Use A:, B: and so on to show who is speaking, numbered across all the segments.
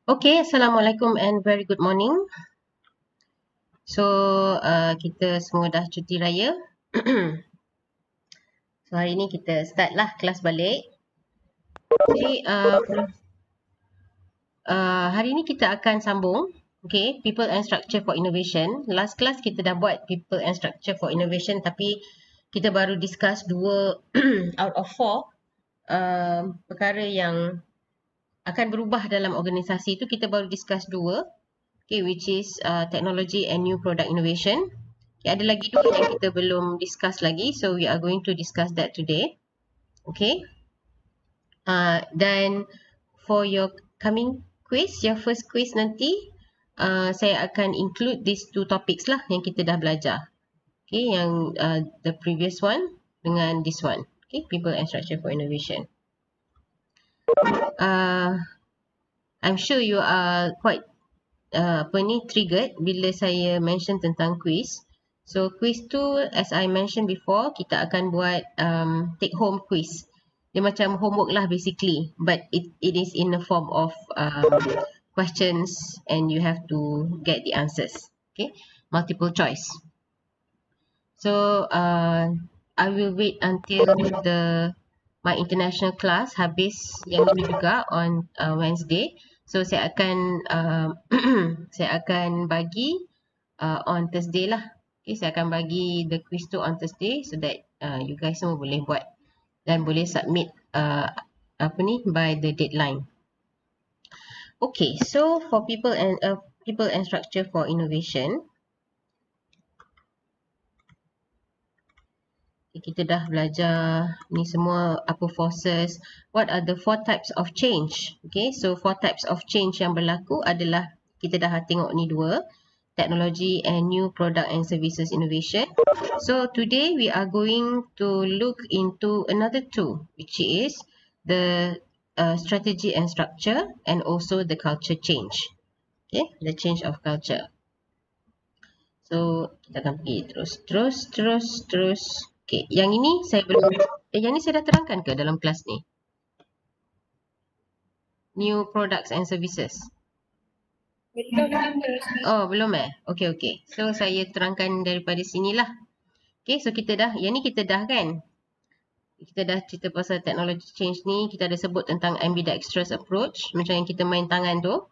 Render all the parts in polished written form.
A: Okay, Assalamualaikum and very good morning. So, kita semua dah cuti raya. So, hari ni kita start lah kelas balik. Okay, hari ni kita akan sambung. Okay, People and Structure for Innovation. Last class kita dah buat People and Structure for Innovation, tapi kita baru discuss 2 out of 4 perkara yang akan berubah dalam organisasi tu. Kita baru discuss 2. Okay, which is technology and new product innovation. Okay, ada lagi 2 yang kita belum discuss lagi, so we are going to discuss that today. Okay. Dan for your coming quiz, your first quiz nanti, saya akan include these 2 topics lah yang kita dah belajar. Okay, yang the previous one dengan this one. Okay, people and structure for innovation. I'm sure you are quite triggered bila saya mention tentang quiz. So quiz tu, as I mentioned before, kita akan buat take home quiz. Dia macam homework lah basically, but it is in the form of questions and you have to get the answers. Okay, multiple choice. So I will wait until my international class habis yang ini juga on Wednesday. So saya akan bagi on Thursday lah. Okay, saya akan bagi the quiz tu on Thursday so that you guys semua boleh buat dan boleh submit by the deadline. Okay, so for people and structure for innovation, kita dah belajar ni semua, apa forces, what are the 4 types of change. Okay, so 4 types of change yang berlaku adalah, kita dah tengok ni 2, technology and new product and services innovation. So today we are going to look into another 2, which is the strategy and structure and also the culture change. Okay, the change of culture. So kita akan pergi terus. Okay, yang ini saya belum, yang ni saya dah terangkan ke dalam kelas ni? New products and services. Oh, belum Okay. So saya terangkan daripada sinilah. Okay, so kita dah, yang ni kita dah kan? Kita dah cerita pasal technology change ni, kita ada sebut tentang ambidextrous approach, macam yang kita main tangan tu.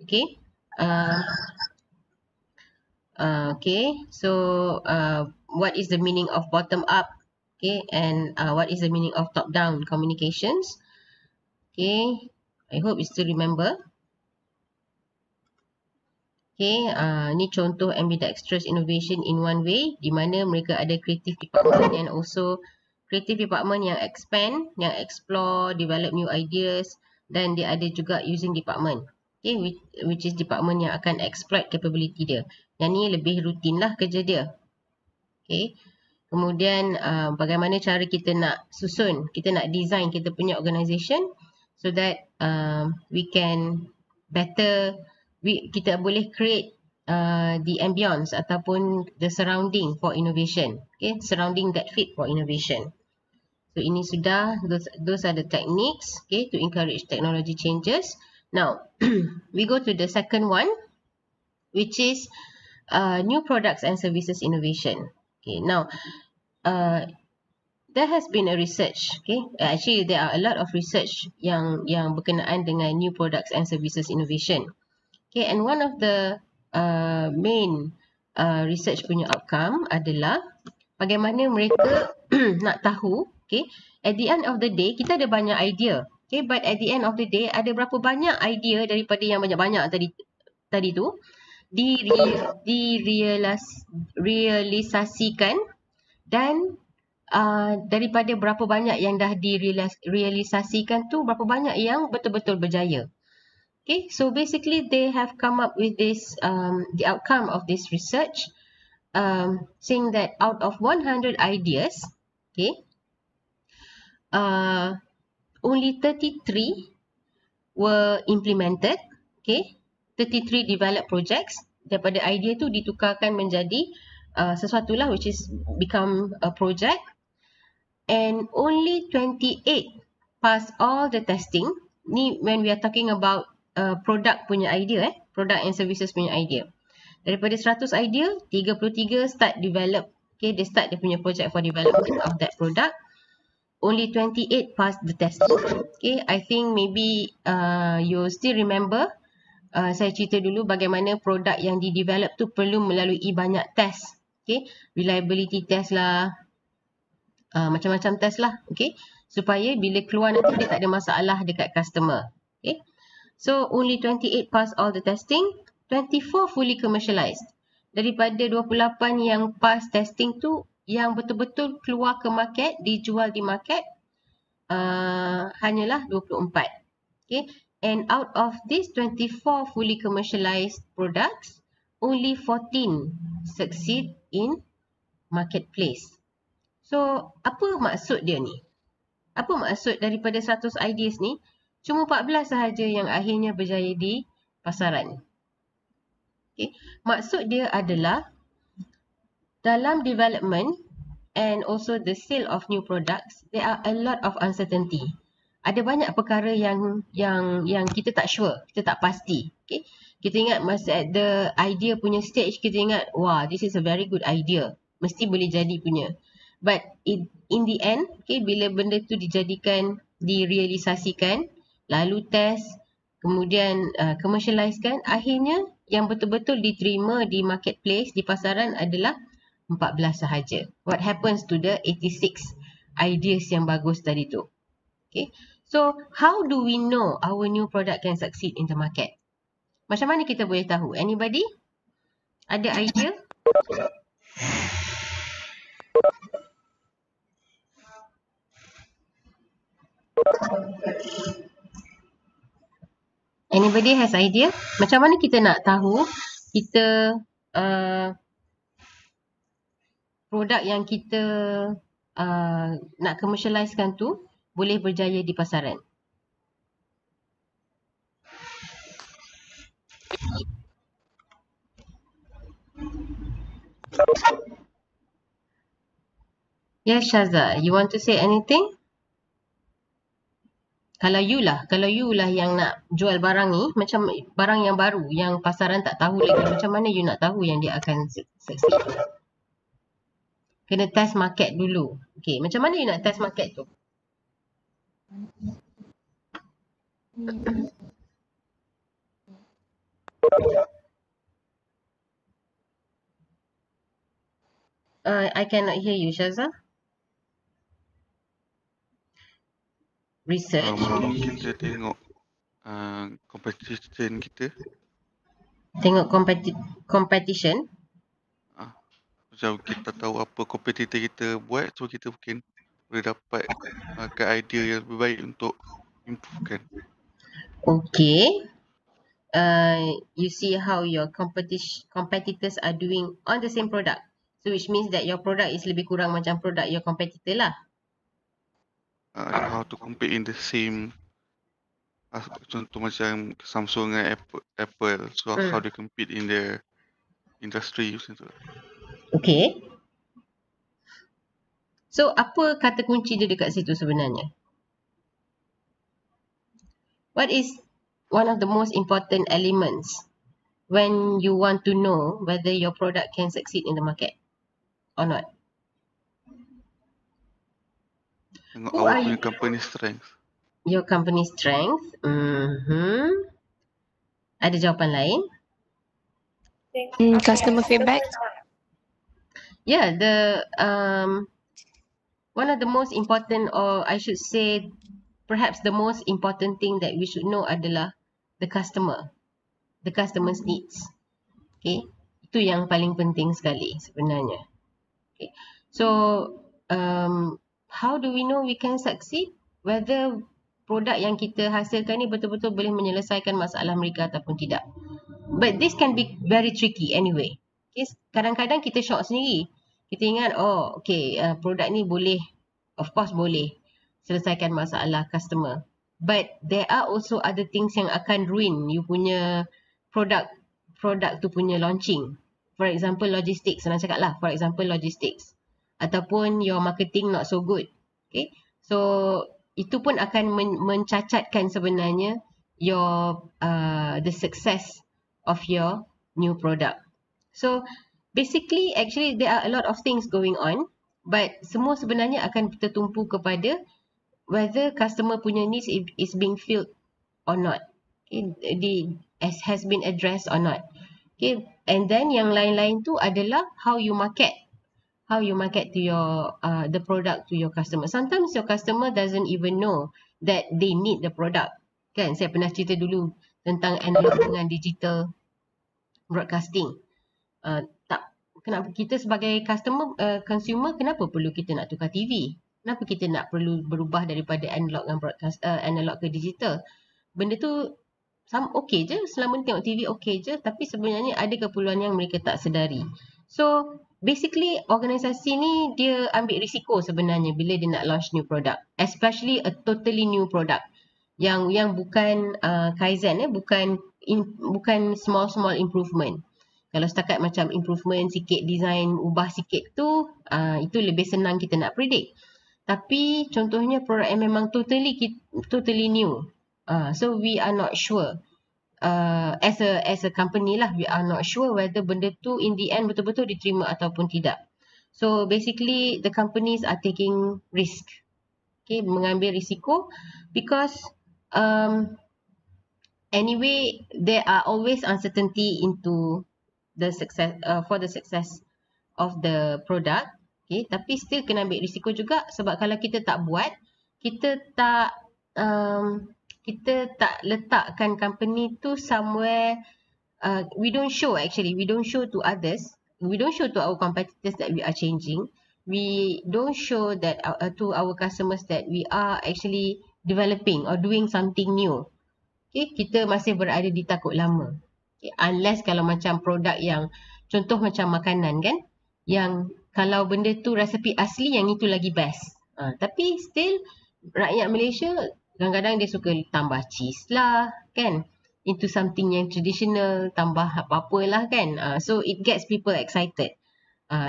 A: Okay. Okay, so what is the meaning of bottom up? Okay, and what is the meaning of top down communications? Okay, I hope you still remember. Okay, ni contoh ambidextrous innovation in one way, di mana mereka ada creative department and also creative department yang expand, yang explore, develop new ideas, dan dia ada juga using department. Okay, which is department yang akan exploit capability dia. Yang ni lebih rutin lah kerja dia. Okay, kemudian bagaimana cara kita nak susun, kita nak design kita punya organisation so that we can better, kita boleh create the ambience ataupun the surrounding for innovation. Okay, surrounding that fit for innovation. So ini sudah, those are the techniques, okay, to encourage technology changes. Now, we go to the second one, which is new products and services innovation. Okay, now there has been a research. Okay, actually there are a lot of research yang berkenaan dengan new products and services innovation. Okay, and one of the main research punya outcome adalah bagaimana mereka nak tahu. Okay, at the end of the day kita ada banyak idea. Okay, but at the end of the day ada berapa banyak idea daripada yang banyak-banyak tadi tu direalisasikan, dan daripada berapa banyak yang dah direalisasikan tu, berapa banyak yang betul-betul berjaya. Okay, so basically they have come up with this the outcome of this research, saying that out of 100 ideas, okay, only 33 were implemented. Okay, 33 developed projects. Daripada idea tu ditukarkan menjadi sesuatu lah, which is become a project. And only 28 pass all the testing. Ni when we are talking about produk punya idea, product and services punya idea. Daripada 100 idea, 33 start develop. Okay, they start dia punya project for development of that product. Only 28 pass the test. Okay, I think maybe you still remember saya cerita dulu bagaimana produk yang di-develop tu perlu melalui banyak test. Okay, reliability test lah, macam-macam test lah. Okay, supaya bila keluar nanti dia tak ada masalah dekat customer. Okay, so only 28 pass all the testing, 24 fully commercialized. Daripada 28 yang pass testing tu, yang betul-betul keluar ke market, dijual di market, hanyalah 24. Okay, and out of these 24 fully commercialized products, only 14 succeed in marketplace. So, apa maksud dia ni? Apa maksud daripada 100 ideas ni, cuma 14 sahaja yang akhirnya berjaya di pasaran. Okay. Maksud dia adalah dalam development and also the sale of new products, there are a lot of uncertainty. Ada banyak perkara yang kita tak sure, kita tak pasti. Okay. Kita ingat masa at the idea punya stage, kita ingat, wah, this is a very good idea. Mesti boleh jadi punya. But in the end, okay, bila benda tu dijadikan, direalisasikan, lalu test, kemudian commercializekan, akhirnya yang betul-betul diterima di marketplace, di pasaran adalah 14 sahaja. What happens to the 86 ideas yang bagus tadi tu? Okay. So, how do we know our new product can succeed in the market? Macam mana kita boleh tahu? Anybody? Ada idea? Anybody has idea? Macam mana kita nak tahu kita produk yang kita nak commercializekan tu boleh berjaya di pasaran? Yes, Syaza, you want to say anything? Kalau you lah yang nak jual barang ni, macam barang yang baru, yang pasaran tak tahu lagi, macam mana you nak tahu yang dia akan succeed? Kena test market dulu. Okay, macam mana you nak test market tu? I cannot hear you, Syaza. Research.
B: Mungkin kita tengok competition kita.
A: Tengok competition.
B: Macam kita tahu apa kompetitor kita buat, so kita mungkin boleh dapat ke idea yang lebih baik untuk improvekan.
A: Okay. You see how your competitors are doing on the same product. So which means that your product is lebih kurang macam produk your competitor lah.
B: How to compete in the same, contoh macam Samsung dan Apple, so how they compete in the industry macam tu.
A: Okay. So apa kata kunci dia dekat situ sebenarnya? What is one of the most important elements when you want to know whether your product can succeed in the market or not?
B: Tengok awak punya company strength.
A: Your company strength. Ada jawapan lain?
C: Customer feedback.
A: Yeah, the one of the most important, or I should say perhaps the most important thing that we should know adalah the customer's needs. Okay, itu yang paling penting sekali sebenarnya. Okay, so how do we know we can succeed? Whether produk yang kita hasilkan ni betul-betul boleh menyelesaikan masalah mereka ataupun tidak. But this can be very tricky anyway. Okay, kadang-kadang kita shock sendiri. Kita ingat, oh okay, produk ni boleh, of course boleh selesaikan masalah customer. But there are also other things yang akan ruin you punya produk tu punya launching. For example, logistics. Senang cakap lah, for example, logistics. Ataupun your marketing not so good. Okay, so itu pun akan mencacatkan sebenarnya the success of your new product. So basically actually there are a lot of things going on, but semua sebenarnya akan tertumpu kepada whether customer punya needs is being filled or not. Okay, has been addressed or not. Okay, and then yang lain-lain tu adalah how you market to your the product to your customer. Sometimes your customer doesn't even know that they need the product. Kan, saya pernah cerita dulu tentang analog dengan digital broadcasting. Tak, kenapa kita sebagai consumer, kenapa perlu kita nak tukar TV? Kenapa kita nak perlu berubah daripada analog dengan analog ke digital? Benda tu okey je, selama tengok TV okey je, tapi sebenarnya ada keperluan yang mereka tak sedari. So basically organisasi ni dia ambil risiko sebenarnya bila dia nak launch new product, especially a totally new product yang bukan kaizen, bukan small improvement. Kalau setakat macam improvement sikit, design ubah sikit tu, itu lebih senang kita nak predict. Tapi contohnya produk yang memang totally new, so we are not sure, as a company lah, we are not sure whether benda tu in the end betul-betul diterima ataupun tidak. So basically the companies are taking risk, okay, mengambil risiko, because anyway there are always uncertainty into the success, for the success of the product. Okay, tapi still kena ambil risiko juga, sebab kalau kita tak buat, kita tak letakkan company tu somewhere, we don't show to others, we don't show to our competitors that we are changing, we don't show that to our customers that we are actually developing or doing something new. Okay, kita masih berada di takut lama. Okay, unless kalau macam produk yang contoh macam makanan kan, yang kalau benda tu resepi asli, yang itu lagi best. Tapi still rakyat Malaysia kadang-kadang dia suka tambah cheese lah kan, into something yang traditional, tambah apa-apalah kan. So it gets people excited.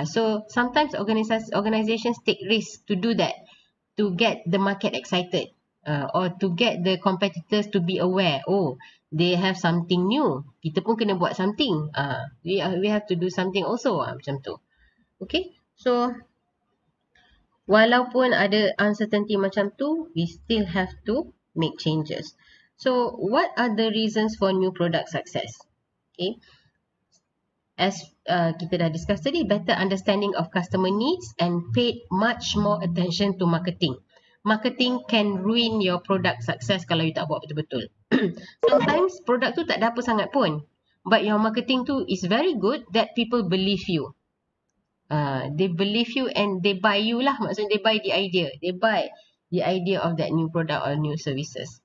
A: So sometimes organizations take risk to do that, to get the market excited, or to get the competitors to be aware, oh they have something new, kita pun kena buat something, we have to do something also, macam tu. Okay, so walaupun ada uncertainty macam tu, we still have to make changes. So what are the reasons for new product success? Okay, as kita dah discuss tadi, better understanding of customer needs and paid much more attention to marketing. Marketing can ruin your product success kalau you tak buat betul-betul. Sometimes produk tu tak ada apa sangat pun, but your marketing tu is very good that people believe you. They believe you and they buy you lah. Maksudnya they buy the idea. They buy the idea of that new product or new services.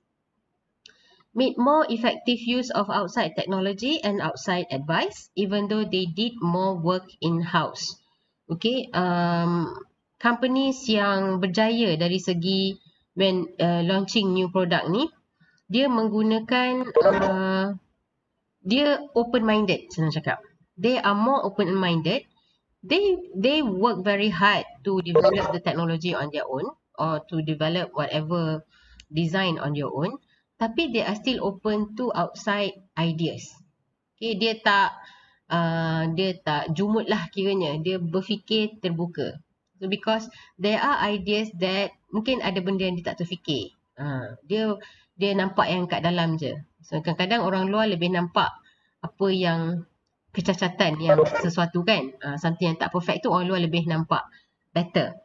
A: Made more effective use of outside technology and outside advice, even though they did more work in-house. Okay, companies yang berjaya dari segi when launching new product ni, dia menggunakan dia open-minded, senang cakap. They are more open-minded. They work very hard to develop the technology on their own, or to develop whatever design on your own, tapi they are still open to outside ideas. Okay, dia tak jumut lah kiranya, dia berfikir terbuka. So because there are ideas that mungkin ada benda yang dia tak terfikir, dia nampak yang kat dalam je. So kadang-kadang orang luar lebih nampak apa yang kecacatan yang sesuatu kan, something yang tak perfect tu orang luar lebih nampak better.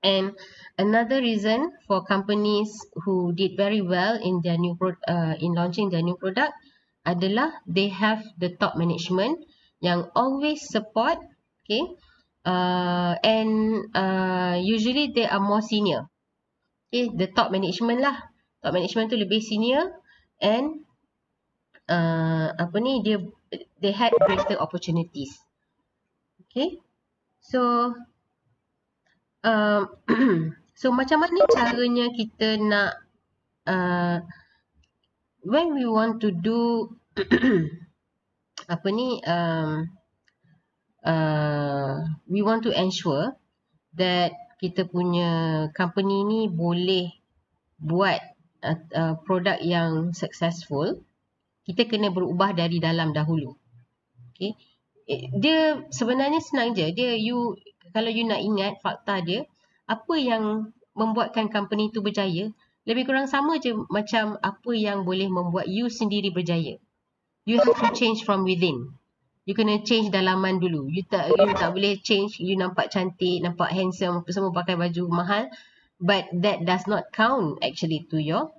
A: And another reason for companies who did very well in their in launching their new product adalah they have the top management yang always support, okay, and usually they are more senior. Okay, the top management lah. Top management tu lebih senior, and they had greater opportunities. Okay, so so macam mana caranya kita nak when we want to do we want to ensure that kita punya company ni boleh buat produk yang successful, kita kena berubah dari dalam dahulu. Okay. Dia sebenarnya senang je. Kalau you nak ingat fakta dia, apa yang membuatkan company tu berjaya, lebih kurang sama je macam apa yang boleh membuat you sendiri berjaya. You have to change from within. You kena change dalaman dulu. You tak boleh change, you nampak cantik, nampak handsome, semua pakai baju mahal. But that does not count actually to your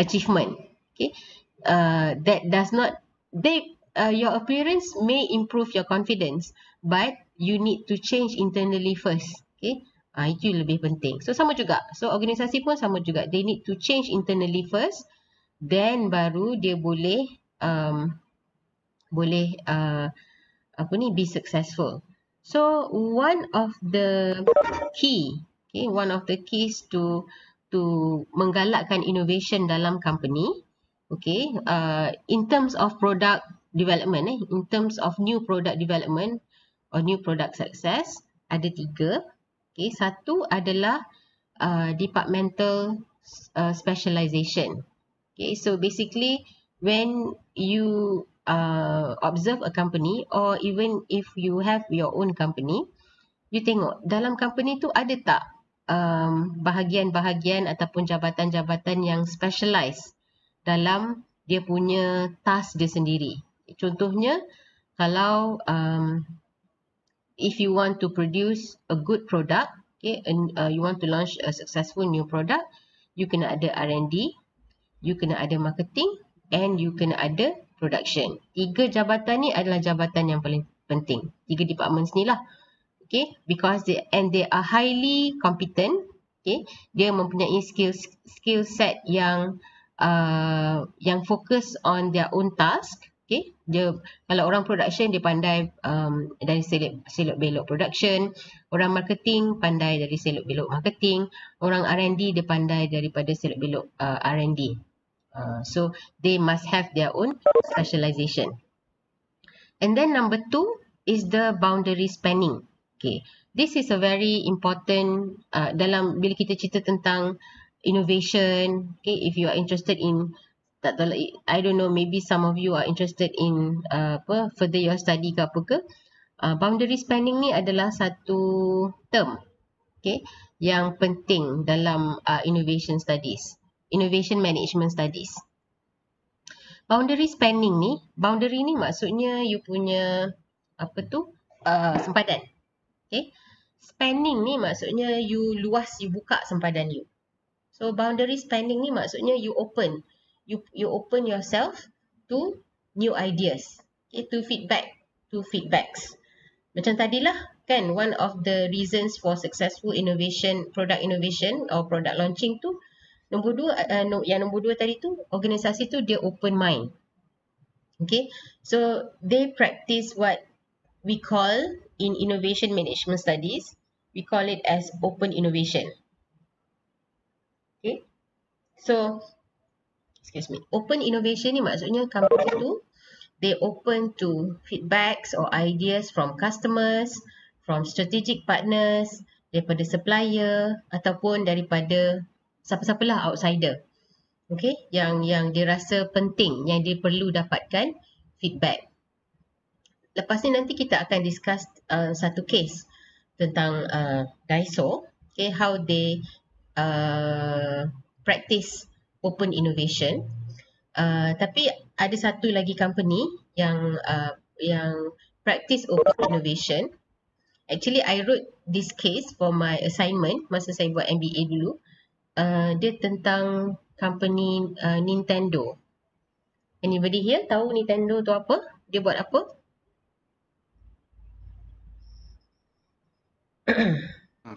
A: achievement. Okay. That does not, your appearance may improve your confidence, but you need to change internally first. Okay. Itu lebih penting. So sama juga. So organisasi pun sama juga. They need to change internally first, then baru dia boleh be successful. So one of the keys to menggalakkan innovation dalam company, in terms of product development, in terms of new product development or new product success, ada 3. Satu adalah departmental specialization. So basically when you observe a company, or even if you have your own company, you tengok dalam company tu ada tak bahagian-bahagian ataupun jabatan-jabatan yang specialize dalam dia punya task dia sendiri. Contohnya, kalau if you want to produce a good product, and you want to launch a successful new product, you kena ada R&D, you kena ada marketing, and you kena ada production. 3 jabatan ni adalah jabatan yang paling penting. 3 departments ni lah. Because they are highly competent. Dia mempunyai skill set yang fokus on their own task. Dia, kalau orang production, dia pandai dari selok belok production. Orang marketing pandai dari selok belok marketing. Orang R&D dia pandai daripada selok belok R&D. So they must have their own specialization. And then number 2 is the boundary spanning. This is a very important dalam bila kita cerita tentang innovation. If you are interested in, I don't know, maybe some of you are interested in further your study ke apa ke, boundary spanning ni adalah satu term yang penting dalam innovation studies, innovation management studies. Boundary spanning ni, boundary ni maksudnya you punya sempadan. Spanning ni maksudnya you luas, you buka sempadan you. So boundary spanning ni maksudnya you open yourself to new ideas, to feedbacks. Macam tadilah kan, one of the reasons for successful innovation, product innovation or product launching tu, nombor 2 tadi tu, organisasi tu dia open mind. So they practice what we call in innovation management studies, we call it as open innovation. So excuse me, open innovation ni maksudnya company tu they open to feedbacks or ideas from customers, from strategic partners, daripada supplier ataupun daripada siapa-siapalah outsider. Yang dia rasa penting, yang dia perlu dapatkan feedback. Lepas ni nanti kita akan discuss satu case tentang Daiso, how they practice open innovation. Tapi ada satu lagi company yang practice open innovation. Actually, I wrote this case for my assignment masa saya buat MBA dulu. Dia tentang company Nintendo. Anybody here tahu Nintendo tu apa? Dia buat apa?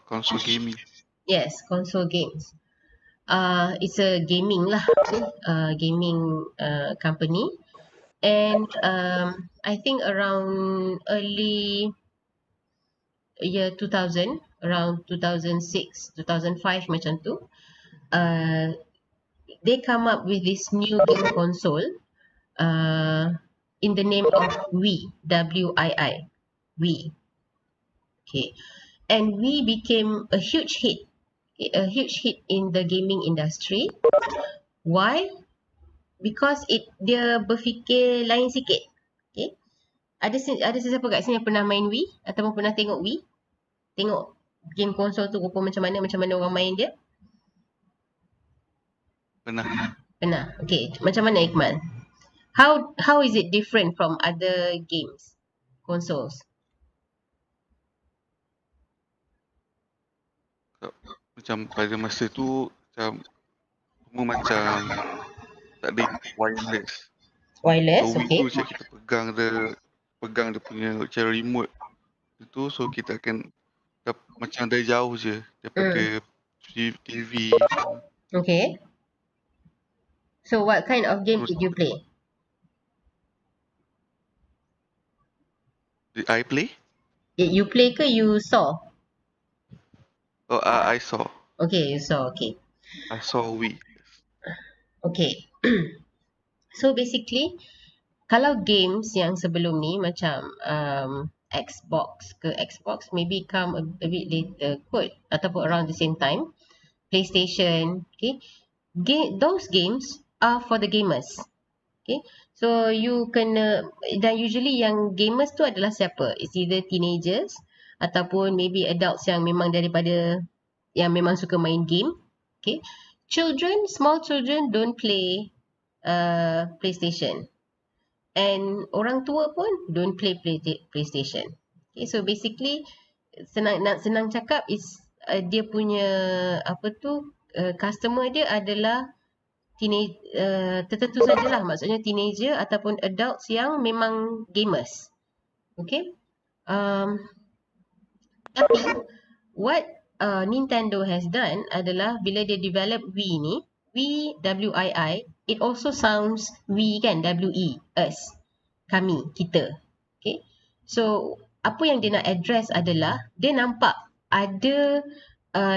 B: Console gaming.
A: Yes, console games. It's a gaming lah, gaming company, and I think around early year 2000, around 2006, 2005 macam tu, they come up with this new game console in the name of Wii, W-I-I, Wii. And Wii became a huge hit. a huge hit in the gaming industry. Why? Because dia berfikir lain sikit. Okay. Ada sesiapa kat sini yang pernah main Wii ataupun pernah tengok Wii? Tengok game konsol tu rupa macam mana orang main dia? Pernah. Okay, macam mana Iqmal? How is it different from other games, consoles?
B: Macam pada masa tu semua macam tak ada wireless. So
A: Okay.
B: tu kita pegang dia punya cara remote itu, so kita akan macam dari jauh je daripada TV.
A: Okay. So what kind of game did you play?
B: Did I play?
A: Did you play ke you saw?
B: Oh, I saw.
A: Okay, you saw. Okay.
B: I saw Wii.
A: Okay. So basically, kalau games yang sebelum ni macam Xbox maybe come a bit later kot, ataupun around the same time. PlayStation, okay. Those games are for the gamers. Okay. So you kena, dan usually yang gamers tu adalah siapa? It's either teenagers ataupun maybe adults yang memang memang suka main game. Okay. Small children don't play PlayStation. And orang tua pun don't play PlayStation. Okay, so basically senang cakap is dia punya customer dia adalah tertentu sajalah, maksudnya teenager ataupun adults yang memang gamers. Okay. Tapi what Nintendo has done adalah bila dia develop Wii ni, Wii, W-I-I, it also sounds we kan, W-E, us, kami, kita. Okay. So apa yang dia nak address adalah dia nampak ada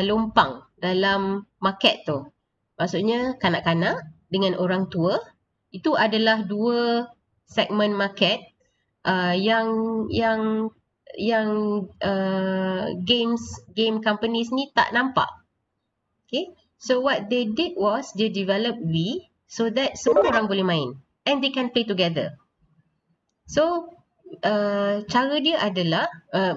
A: lompang dalam market tu. Maksudnya kanak-kanak dengan orang tua itu adalah dua segmen market yang game companies ni tak nampak. Okay. So what they did was they developed Wii so that semua orang boleh main and they can play together. So cara dia adalah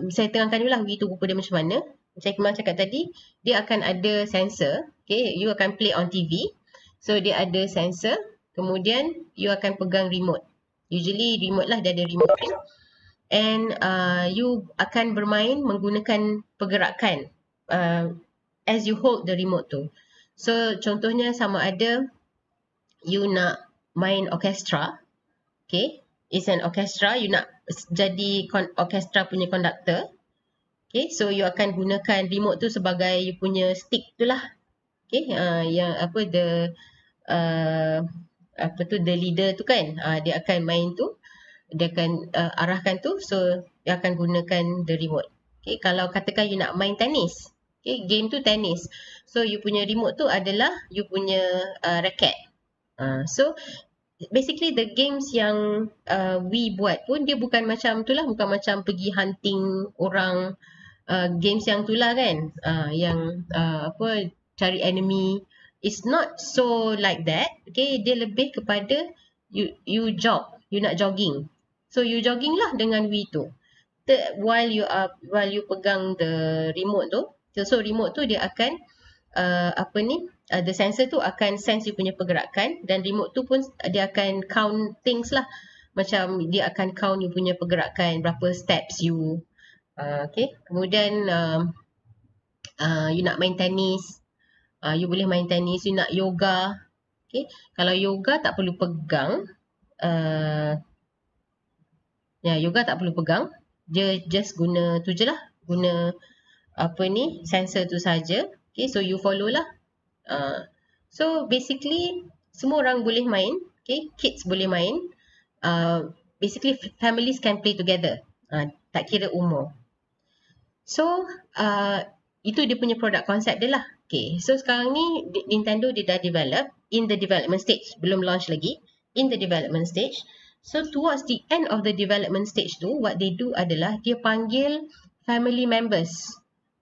A: saya terangkan dulu lah Wii tu rupa dia macam mana. Macam Iqmal cakap tadi, dia akan ada sensor. Okay, you akan play on TV. So dia ada sensor. Kemudian you akan pegang remote. Usually remote lah, dia ada remote. And you akan bermain menggunakan pergerakan as you hold the remote tu. So contohnya sama ada you nak main orkestra. Okay, it's an orchestra, you nak jadi orkestra punya conductor. Okay, so you akan gunakan remote tu sebagai you punya stick tu lah. Okay, yang the leader tu kan, dia akan main tu, dia akan arahkan tu, so dia akan gunakan the remote. Okay, kalau katakan you nak main tenis, okay, game tu tenis, so you punya remote tu adalah you punya racket. So basically the games yang we buat pun dia bukan macam tu lah, bukan macam pergi hunting orang, games yang tu lah kan, yang cari enemy. It's not so like that. Okay, dia lebih kepada you nak jogging. So you jogging lah dengan Wii tu. While you pegang the remote tu. So remote tu dia akan the sensor tu akan sense you punya pergerakan, dan remote tu pun dia akan count things lah. Macam dia akan count you punya pergerakan, berapa steps you. Okay. Kemudian you nak main tenis, you boleh main tenis. You nak yoga. Okay. Kalau yoga tak perlu pegang. Yoga tak perlu pegang. Dia just guna tu je lah. Guna sensor tu saja. Okay, so you follow lah. So basically semua orang boleh main. Okay, kids boleh main. Basically families can play together. Tak kira umur. So itu dia punya produk konsep dia lah. Okay, so sekarang ni Nintendo dia dah develop in the development stage, belum launch lagi, in the development stage. So towards the end of the development stage tu, what they do adalah dia panggil family members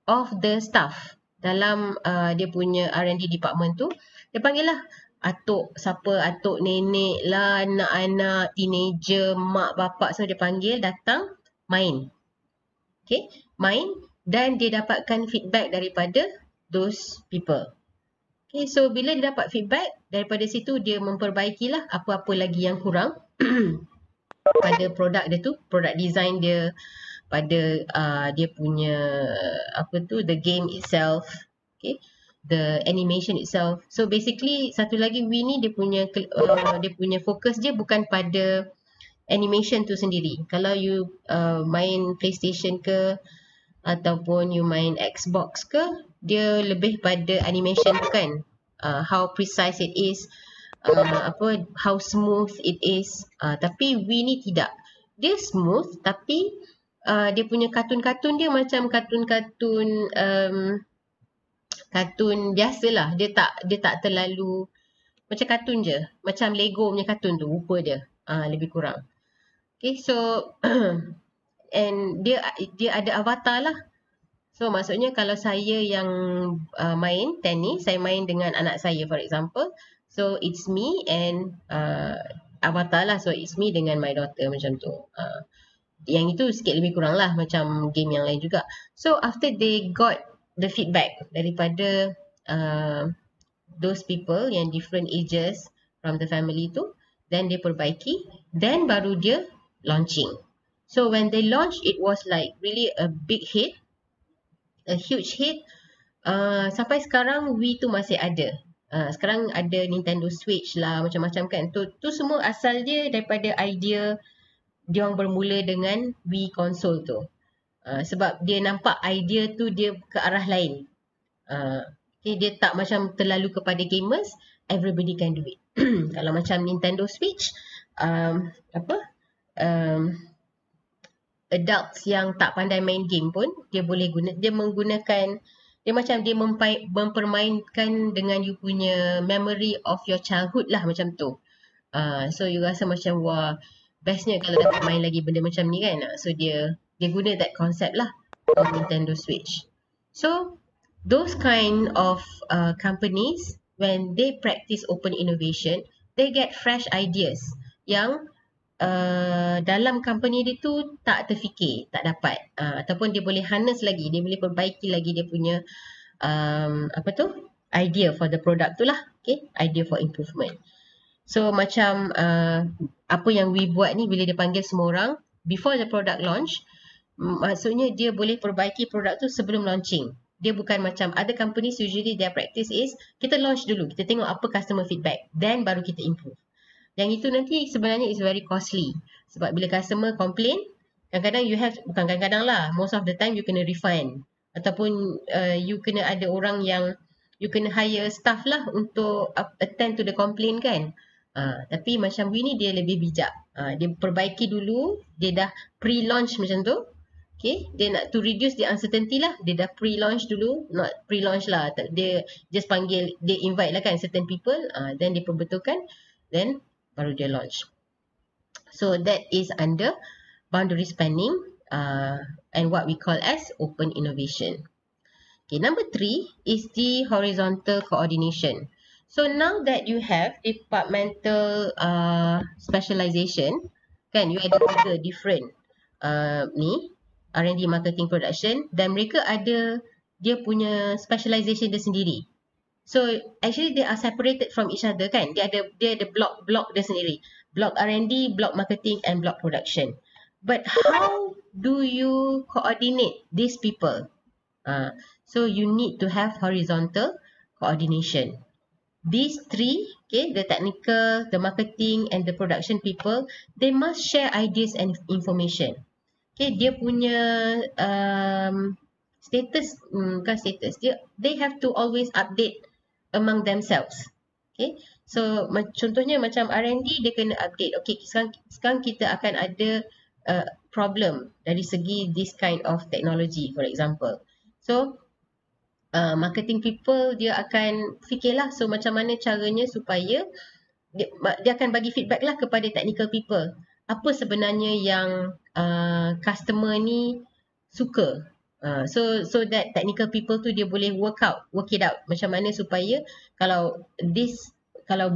A: of the staff. dalam dia punya R&D department tu, dia panggil lah atuk siapa, atuk nenek lah, anak-anak, teenager, mak bapak, so dia panggil datang main. Okay, main dan dia dapatkan feedback daripada those people. Okay, so bila dia dapat feedback, daripada situ dia memperbaikilah apa-apa lagi yang kurang pada produk dia tu, produk design dia, pada dia punya the game itself, okay, the animation itself. So basically satu lagi we ni dia punya fokus dia bukan pada animation tu sendiri. Kalau you main PlayStation ke ataupun you main Xbox ke, dia lebih pada animation tu kan, how precise it is, how smooth it is. Tapi we ni tidak, dia smooth tapi dia punya kartun-kartun dia macam kartun-kartun kartun biasa lah. Dia tak terlalu macam kartun je, macam Lego punya kartun tu rupa dia, lebih kurang. Okay, so and dia ada avatar lah. So maksudnya kalau saya yang main tenis, saya main dengan anak saya for example, so it's me and avatar lah, so it's me dengan my daughter macam tu. Yang itu sikit lebih kurang lah macam game yang lain juga. So after they got the feedback daripada those people yang different ages from the family tu, then dia perbaiki, then baru dia launching. So when they launch, it was like really a big hit, a huge hit. Sampai sekarang Wii tu masih ada. Sekarang ada Nintendo Switch lah, macam-macam kan. Tu semua asal dia daripada idea dia orang bermula dengan Wii console tu. Sebab dia nampak idea tu dia ke arah lain. Okay, dia tak macam terlalu kepada gamers, everybody can do it. Kalau macam Nintendo Switch, adults yang tak pandai main game pun dia boleh menggunakan, dia macam dia mempermainkan dengan you punya memory of your childhood lah, macam tu. So you rasa macam wah, bestnya kalau dapat main lagi benda macam ni kan. So dia guna that concept lah of Nintendo Switch. So those kind of companies, when they practice open innovation, they get fresh ideas yang dalam company dia tu tak terfikir, tak dapat, ataupun dia boleh harness lagi, dia boleh perbaiki lagi dia punya idea for the product tu lah. Okay, idea for improvement. So macam apa yang we buat ni, bila dia panggil semua orang before the product launch, maksudnya dia boleh perbaiki produk tu sebelum launching. Dia bukan macam other companies, usually their practice is kita launch dulu, kita tengok apa customer feedback, then baru kita improve. Yang itu nanti sebenarnya is very costly. Sebab bila customer complain, kadang-kadang bukan kadang-kadang lah, most of the time you kena refund. Ataupun you kena ada orang yang, you kena hire staff lah untuk attend to the complaint kan. Tapi macam we ni dia lebih bijak. Dia perbaiki dulu, dia dah pre-launch macam tu. Okay, dia nak to reduce the uncertainty lah, dia dah pre-launch dulu, not pre-launch lah. Dia just panggil, dia invite lah kan certain people, then dia perbetulkan, then baru dia launch. So that is under boundary spanning and what we call as open innovation. Okay, number 3 is the horizontal coordination. So now that you have departmental specialization, kan, you ada 3 different R&D, marketing, production, dan mereka ada dia punya specialization dia sendiri. So actually they are separated from each other kan. Dia ada block dia sendiri. Block R&D, block marketing and block production. But how do you coordinate these people? So you need to have horizontal coordination. These 3, okay, the technical, the marketing and the production people, they must share ideas and information. Okay, dia punya status, they have to always update among themselves. Okay, so contohnya macam R&D, dia kena update. Okay, sekarang kita akan ada problem dari segi this kind of technology, for example. So marketing people dia akan fikirlah, so macam mana caranya supaya dia akan bagi feedback lah kepada technical people. Apa sebenarnya yang customer ni suka, So that technical people tu dia boleh work it out macam mana supaya kalau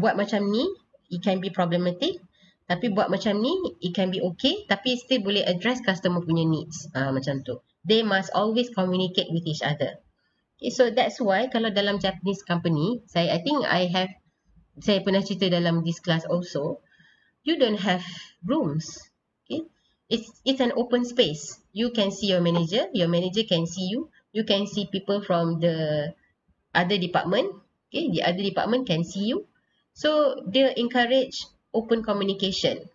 A: buat macam ni it can be problematic, tapi buat macam ni it can be okay, tapi still boleh address customer punya needs. Macam tu. They must always communicate with each other. Okay, so that's why kalau dalam Japanese company, I think saya pernah cerita dalam this class also, you don't have rooms. Okay, it's an open space. You can see your manager can see you. You can see people from the other department. Okay, the other department can see you. So they encourage open communication.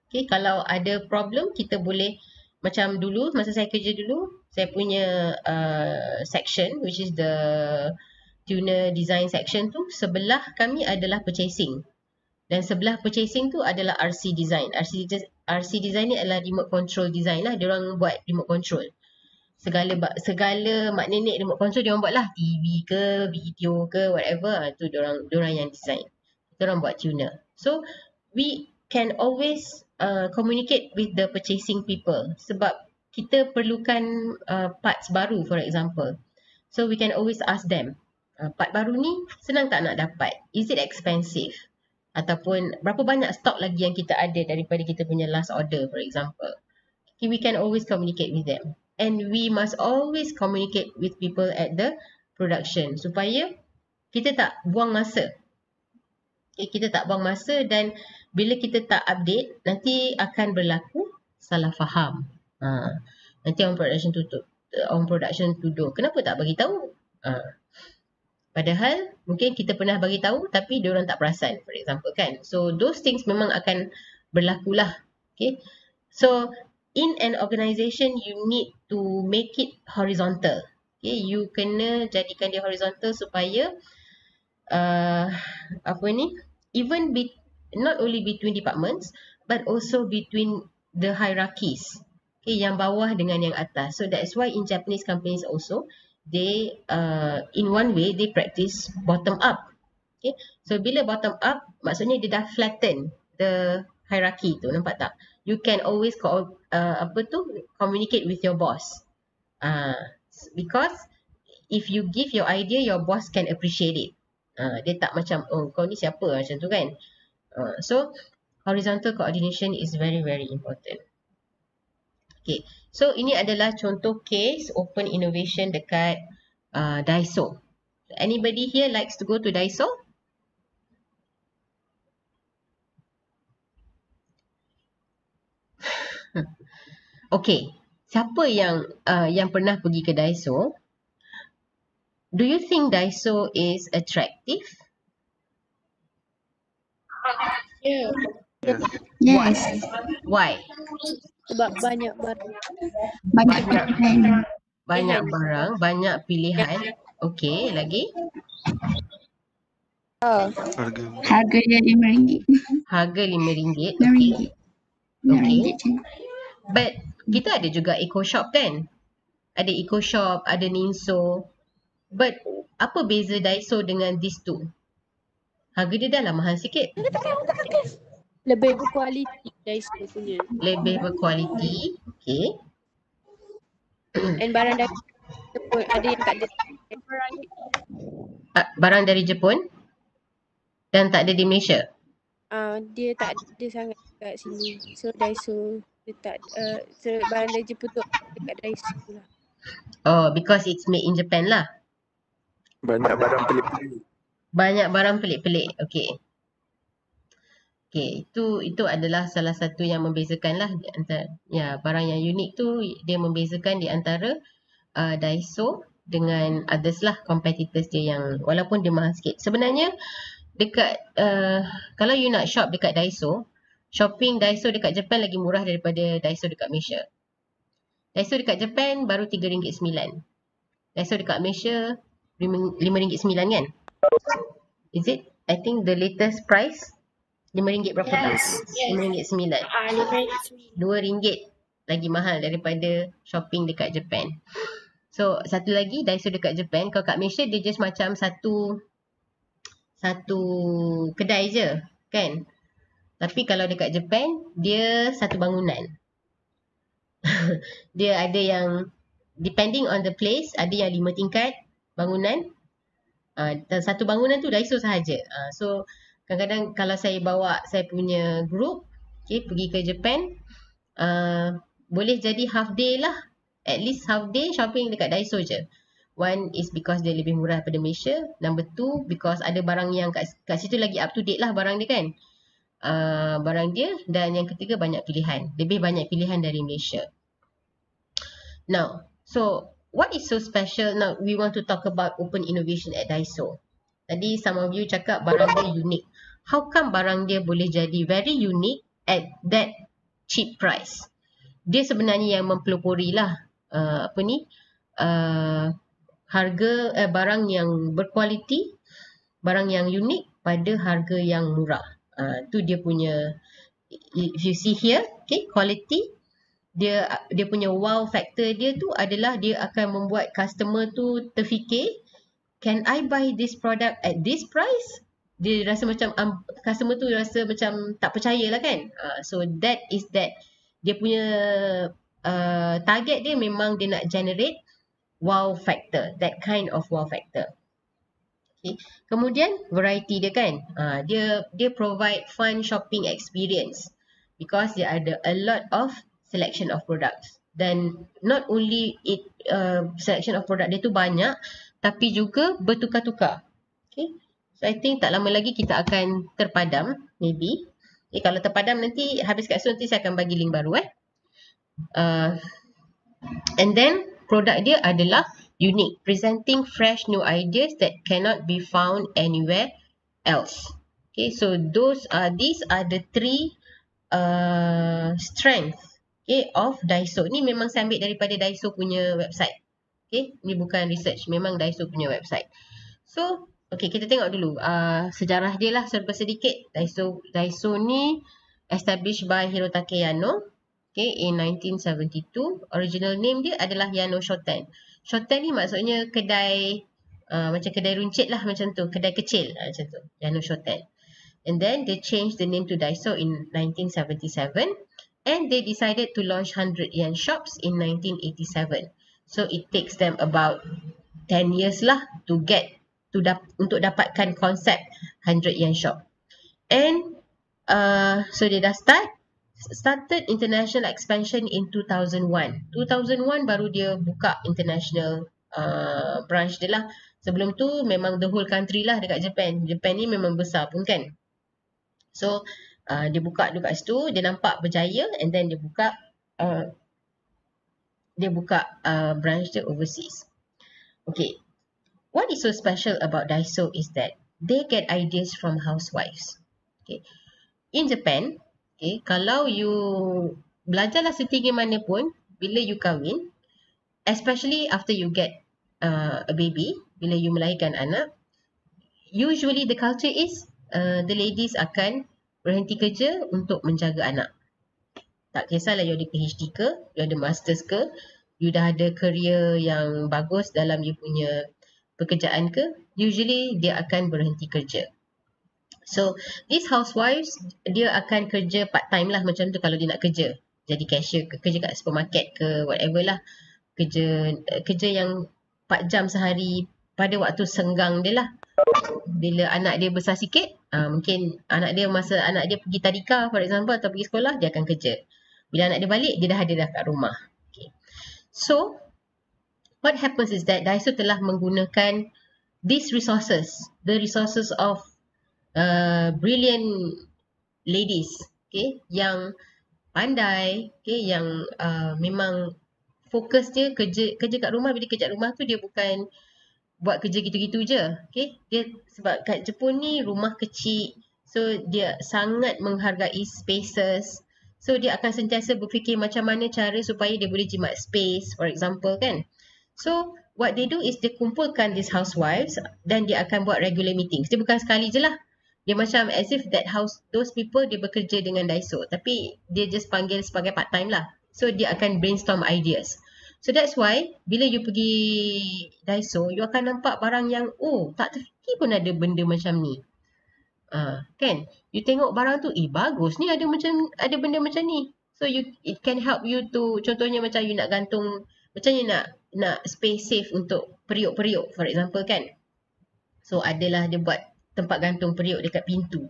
A: Okay, kalau ada problem kita boleh, macam dulu masa saya kerja dulu, saya punya section which is the tuner design section tu, sebelah kami adalah purchasing. Dan sebelah purchasing tu adalah RC design. RC design ni adalah remote control design lah. Diorang buat remote control. Segala mak nenek remote control diorang buat lah. TV ke, video ke, whatever. Tu diorang yang design. Diorang buat tuner. So, we can always communicate with the purchasing people. Sebab kita perlukan parts baru, for example. So, we can always ask them, part baru ni senang tak nak dapat? Is it expensive? Ataupun berapa banyak stok lagi yang kita ada daripada kita punya last order, for example. Okay, we can always communicate with them. And we must always communicate with people at the production supaya kita tak buang masa. Okay, kita tak buang masa, dan bila kita tak update, nanti akan berlaku salah faham. Nanti orang production tuduh, kenapa tak bagi tahu? Padahal mungkin kita pernah bagi tahu tapi diorang tak perasan, for example kan. So those things memang akan berlaku lah. Okay. So in an organisation you need to make it horizontal. Okay, you kena jadikan dia horizontal supaya even not only between departments but also between the hierarchies. Okay, yang bawah dengan yang atas. So that's why in Japanese companies also, they in one way they practice bottom up. Okay, so bila bottom up maksudnya dia dah flatten the hierarchy tu, nampak tak? You can always communicate with your boss, because if you give your idea, your boss can appreciate it. Dia tak macam, oh kau ni siapa macam tu kan. So horizontal coordination is very very important. Okay, so ini adalah contoh case open innovation dekat Daiso. Anybody here likes to go to Daiso? Okay, siapa yang pernah pergi ke Daiso? Do you think Daiso is attractive?
C: Yeah.
D: Yes.
A: Why?
C: Sebab banyak barang.
D: Banyak pilihan.
A: Banyak barang, banyak pilihan. Okay, lagi?
D: Harga dia RM5.
A: Harga RM5.
D: RM6.
A: Okay.
D: RM6 je.
A: But kita ada juga eco shop kan? Ada eco shop, ada Ninso. But apa beza Daiso dengan these two? Harga dia dah lah mahal sikit.
C: Lebih berkualiti Daiso punya.
A: Lebih berkualiti. Okay.
C: And barang dari Jepun ada yang tak ada.
A: Barang dari Jepun dan tak ada di Malaysia.
C: Dia tak ada sangat kat sini. So Daiso dia tak barang dari Jepun tu dekat Daiso lah.
A: Oh, because it's made in Japan lah.
E: Banyak barang pelik-pelik.
A: Banyak barang pelik-pelik. Okay. Okay, itu adalah salah satu yang membezakan lah di antara, barang yang unik tu dia membezakan di antara Daiso dengan others lah, competitors dia yang walaupun dia mahal sikit. Sebenarnya dekat kalau you nak shop dekat Daiso, shopping Daiso dekat Japan lagi murah daripada Daiso dekat Malaysia. Daiso dekat Japan baru RM3.9. Daiso dekat Malaysia RM5.9 kan? Is it? I think the latest price RM5 berapa tak? RM5.9. RM2 lagi mahal daripada shopping dekat Japan. So satu lagi Daiso dekat Japan, kalau kat Malaysia dia just macam satu kedai je kan. Tapi kalau dekat Japan dia satu bangunan. Dia ada yang depending on the place, ada yang 5 tingkat bangunan. Dan satu bangunan tu Daiso sahaja. So kadang-kadang kalau saya bawa saya punya group pergi ke Japan, boleh jadi half day lah, at least half day shopping dekat Daiso je. One is because dia lebih murah daripada Malaysia. Number two, because ada barang yang kat situ lagi up to date lah barang dia kan. Barang dia. Dan yang ketiga, banyak pilihan. Lebih banyak pilihan dari Malaysia. Now, so what is so special? Now, we want to talk about open innovation at Daiso. Tadi some of you cakap barang dia unik. How come barang dia boleh jadi very unique at that cheap price? Dia sebenarnya yang mempelopori lah harga barang yang berkualiti, barang yang unik pada harga yang murah. Tu dia punya, if you see here, quality, dia punya wow factor dia tu adalah dia akan membuat customer tu terfikir, can I buy this product at this price? Dia rasa macam, customer tu rasa macam tak percaya lah kan. So that is that. Dia punya target dia memang dia nak generate wow factor, that kind of wow factor. Okay. Kemudian variety dia kan, dia provide fun shopping experience because dia ada a lot of selection of products. Dan not only selection of product dia tu banyak, tapi juga bertukar-tukar. Okay. So I think tak lama lagi kita akan terpadam, maybe. Kalau terpadam nanti habis kat situ nanti saya akan bagi link baru and then produk dia adalah unique, presenting fresh new ideas that cannot be found anywhere else. Okay, so these are the three strengths of Daiso. Ni memang saya ambil daripada Daiso punya website. Okay, ni bukan research, memang Daiso punya website. So, okay, kita tengok dulu sejarah dia lah serba sedikit. Daiso ni established by Hirotake Yano, in 1972. Original name dia adalah Yano Shoten. Shoten ni maksudnya kedai, macam kedai runcit lah macam tu, kedai kecil macam tu, Yano Shoten. And then they changed the name to Daiso in 1977 and they decided to launch 100 yen shops in 1987. So it takes them about 10 years lah to get untuk dapatkan konsep 100 yen shop. And so dia dah started international expansion in 2001. 2001 baru dia buka international branch dia lah. Sebelum tu memang the whole country lah dekat Japan. Japan ni memang besar pun kan. So dia buka dekat situ, dia nampak berjaya and then dia buka branch dia overseas. Okay. What is so special about Daiso is that they get ideas from housewives. Okay. In Japan, kalau you belajarlah setinggi mana pun, bila you kahwin, especially after you get a baby, bila you melahirkan anak, usually the culture is the ladies akan berhenti kerja untuk menjaga anak. Tak kisahlah you ada PhD ke, you ada masters ke, you dah ada career yang bagus dalam you punya pekerjaan ke, usually dia akan berhenti kerja. So, these housewives, dia akan kerja part time lah macam tu kalau dia nak kerja. Jadi cashier ke, kerja kat supermarket ke, whatever lah. Kerja yang 4 jam sehari pada waktu senggang dia lah. Bila anak dia besar sikit, mungkin anak dia pergi tadika for example atau pergi sekolah, dia akan kerja. Bila anak dia balik, dia dah ada dah kat rumah. Okay. So, what happens is that Daiso telah menggunakan these resources, the resources of brilliant ladies, yang pandai, yang memang fokus dia kerja kat rumah. Bila kerja kat rumah tu dia bukan buat kerja gitu-gitu je. Dia sebab kat Jepun ni rumah kecil, so dia sangat menghargai spaces. So dia akan sentiasa berfikir macam mana cara supaya dia boleh jimat space, for example kan. So what they do is dia kumpulkan these housewives dan dia akan buat regular meetings. Dia bukan sekali je lah. Dia macam as if those people dia bekerja dengan Daiso, tapi dia just panggil sebagai part time lah. So dia akan brainstorm ideas. So that's why bila you pergi Daiso, you akan nampak barang yang tak terfikir pun ada benda macam ni. Kan? You tengok barang tu, bagus ni, ada benda macam ni. So it can help you to, contohnya macam you nak gantung, macam you nak nak space safe untuk periuk-periuk for example kan. So adalah dia buat tempat gantung periuk dekat pintu.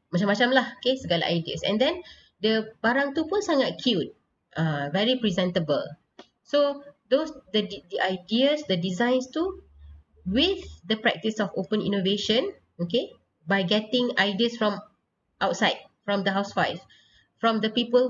A: Macam-macam lah, okay, segala ideas. And then the barang tu pun sangat cute, very presentable. So those the ideas, the designs tu with the practice of open innovation, okay, by getting ideas from outside, from the housewife, from the people